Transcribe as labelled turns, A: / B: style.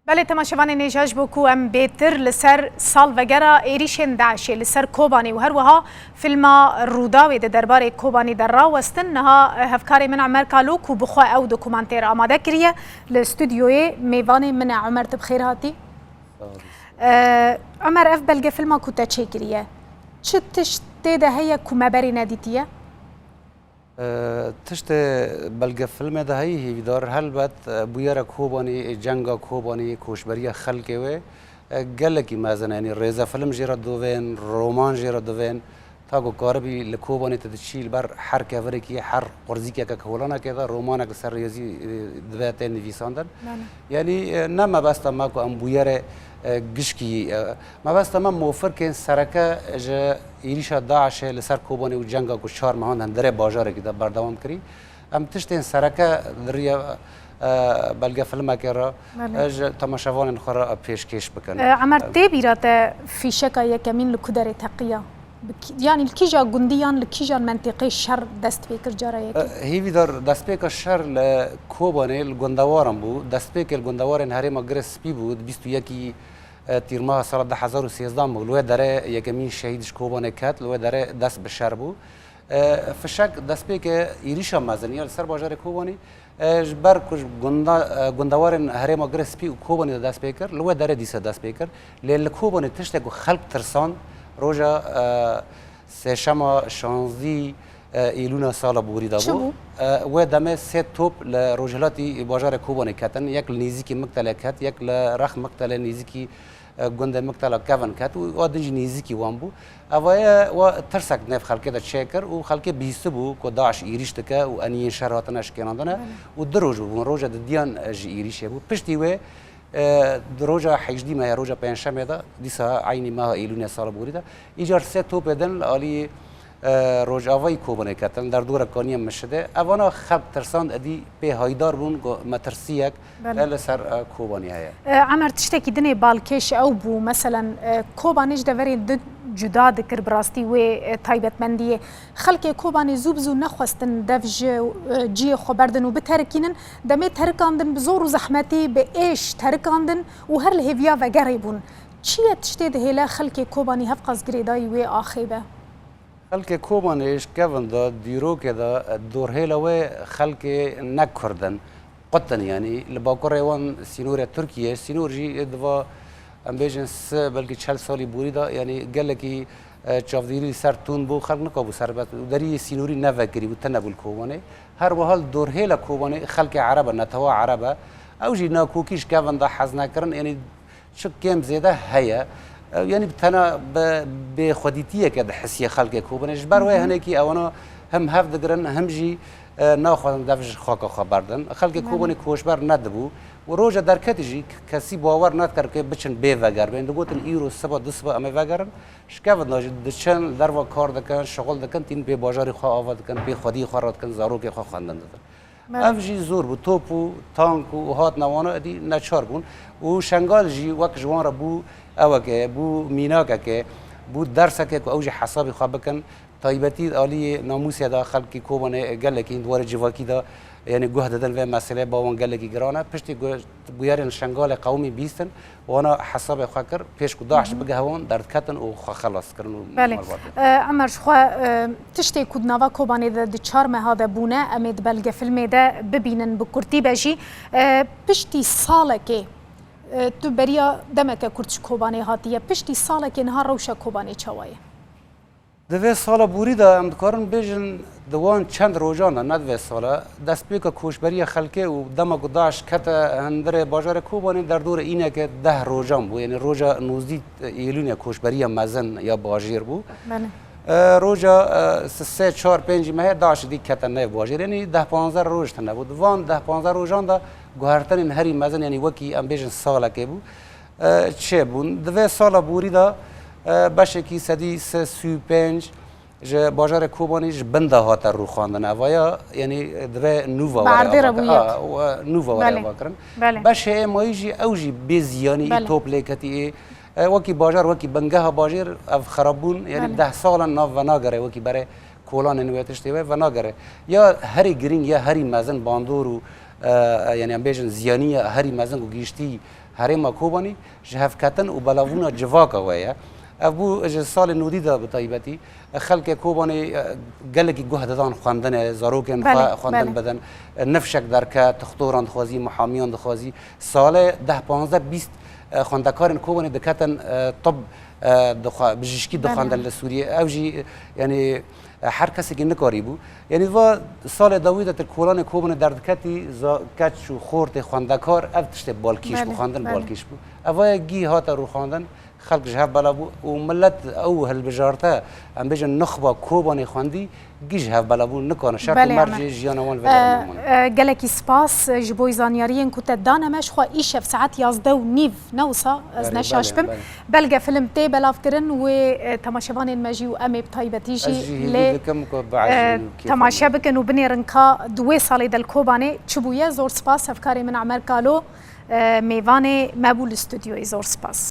A: بله تماشاوان نیجاش بکو ام بیتر لسر سال وگرا ایریشن داعشی لسر کوبانی و هر وها فیلم روداوی ده درباره کوبانی در را وستن نها هفکاری من عمر کالو کو بخوا او دکومنتیر آماده کریه لستودیوی میوان من عمر تبخیر هاتی عمر اف بلگه فیلم کو تا چه کریه چه تشتی ده هیا کو مبری ندیتیه
B: تشت بلگه فیلم ده هی دار هل بات بویار کوبانی جنگا کوبانی کوشبری خلقه و گله کی مازن یعنی رضا فیلم جرا دوین رومان جرا دوین تا کو کاربی لکوبانی تدشیل بر هر کفری کی هر قرضی کی که کولانا که دا رومان که سر ریاضی دوات نویساندن یعنی نه ما بس ما کو ام بویار گشکی ما بس تمام موفر که سرکه ج ایریشا داعش لسر کوبانی و جنگا کو 4 ماه اندر بازار کی دا بردوام کری ام تشتین سرکه دریا بلگه فیلم که را تماشاوان خورا پیشکش بکن
A: عمر تبیرات فیشکا یکمین لکودر تقیه يعني الكيجا جنديان الكيجا المنطقة شر دست بيكر جرايك
B: هي بدر دست بيكر شر لكوباني الجندوارم بو دست بيكر الجندوارن هري مجرس بيبو بيستو يكي تيرما سال 2013 مغلوه داره يكمين شهيدش كوباني كات لو داره دست بشر بو فشك دست بيكر يريشا مازنيا سر باجار كوباني جبر كش جندوارن هري مجرس بي كوباني دست بيكر لو داره ديسا دست بيكر للكوباني تشتكو خلق ترسان روجا سشما شانزی ایلونا سال بوری دابو و دم سه توپ لروجلاتی بازار کوبانی کتن یک نیزیکی مقتل کت یک لرخ مقتل نیزیکی گنده مقتل کون کت و آدنج نیزیکی وام بو اوایه و ترسک نف خلقه دا چکر و خلقه بیست بو که داعش ایریش تکه و انیین شراتنش کناندنه و دروجو بو روجا دیان جی ایریشه بو پشتی و دروجا حجدی ما روجا پنجشنبه دا دیسا عینی ماه ایلونی سال بوریده ایجار سه توپ بدن علی روجاوی کوبانه کردن در دور کانیم مشده اوانا خلق ترساند ادی به هایدار بون مترسیک ل سر کوبانی هیا
A: عمر تشتكي دني بالكش او بو مثلا کوبانیش دوری جدا ذكر براستي و تايبت منديه خلق كوباني زوبزو نخواستن دفج جي خبردن و بتركينن دمي تركاندن بزور و زحمتي بايش تركاندن و هر الهيفيا وغريبون چيه تشتي هلا خلق كوباني هفقز غريداي و اخيبه
B: خلق كوبانيش كفن دا ديرو كده دور هلا و خلق نكردن قطن يعني لباكور ايوان سينوريا تركيا سينور جي دوا ام بیشنس بلکه 40 سالی بوریدا یعنی گله کی چافدیری سر تون بو خلق نکابو سر بات دری سینوری نفکری و تنبول کوبانه هر وحال دور هلا کوبانه خلق عربه نتوا عربه او جی ناکوکیش کفن دا حزنا کرن یعنی شو کم زیاده هيا يعني بتنا بخديتيه كده حسيه خلق کوبانه جبر و هنه کی اوانا هم هف دگرن هم جی ناخذن دفج خاک خبردن خلق کوبانه کوشبر ندبو و روجا در کتیجی کسی باور ندکرد که بچن به وگر بین دوگوتن ایرو سبا دو سبا اما وگرن شکافت ناجد دچن در و کار دکن شغل دکن تین به بازاری خواه آواد دکن به خودی خواه راد کن زارو که خواه خواندن دادن افجی زور بود توپ و تانک و هات نوانا ادی نچار بون و شنگال جی وقت جوان را بو اوکه بو میناکه که بو درسه که اوجی حسابی خواه بکن طایبتی عالی ناموسی دا خلقی کوبانه گله که این دوار جواکی دا يعني جهد دل في مسألة باون قال لك جرانا بشتي جويرن شنغال قومي بيستن وانا حساب خاكر بيش كداعش بقى هون درد كتن وخلاص كرنو
A: بله عمر شخوا تشتي كود نوا كوباني ذا دشارم هذا بونا امد بلغ فيلم ده ببينن بكرتي باجي بشتي صالكي تو بريا دمك كرتش كوباني هاتيه بشتي صالكي نهار روشا كوباني چوايه
B: دوی سال بوریدا امکارن بیشن دوان چند روزانه ندوی ساله دست بیک کوشبری خلقه و دم گداش کت هندره بازار کوبانی در دور اینه که 10 روزان بود یعنی روزا 19 ایلون کوشبری مزن یا باجیر بود روزا 3 4 5 ماه داش دی کت نه باجیر یعنی 10 15 روز تنه بود وان 10 15 روزان دا گوهرتن هری مزن یعنی وکی ام بیشن ساله که بود چه بود دوی سال بوریدا باشه کی سدی 35 ج بازار کوبانیش بنده هات رو خواندن اوایا یعنی دو نووا و نووا وارد باشه مایجی اوجی بزیانی توپ لیکتی وکی بازار وکی بنگه بازار اف خرابون یعنی 10 سال ناو و ناگره وکی برای کولان نویتش تیوه و ناگره یا هری گرینگ یا هری مزن باندور و یعنی ام بیشن زیانی هری مزن و گیشتی هرما کوبانی جهف کتن و بلاونا جواکا ویا ابو اج سال نودی دا بطایبتی خلق کوبانی گلگی گوه دادن خواندن زاروکن خواندن بدن نفشک درکه تختوران خوازی محامیان دخوازی سال 10 15 20 خواندکارن کوبانی دکتن طب بجشکی دخواندن لسوریه اوجی یعنی هر کسی که نکاری بود یعنی و سال داوود در کوران کوبن دردکتی کچ و خورت خواندکار افتشت بالکیش بخواندن بالکیش بود اوای گی هات رو خواندن خلق جهاب بلا بو و ملت او هالبجارته ام بيجن نخبه كوباني خواندي جهاب بلا بو نكون شرط مرجع جيانوان
A: ولا قالك سباس جبوي زانياريين كنت دانا مش خو ايش في ساعات يازدو نيف نوصا از نشاشبم بلقى فيلم تي بلافكرن وتماشبان المجي وامي بطيبتيجي ل تماشبكن وبني رنكا دوي صالي دل كوباني تشبويا زور سباس افكاري من عمر قالو ميفاني مابول استوديو زور سباس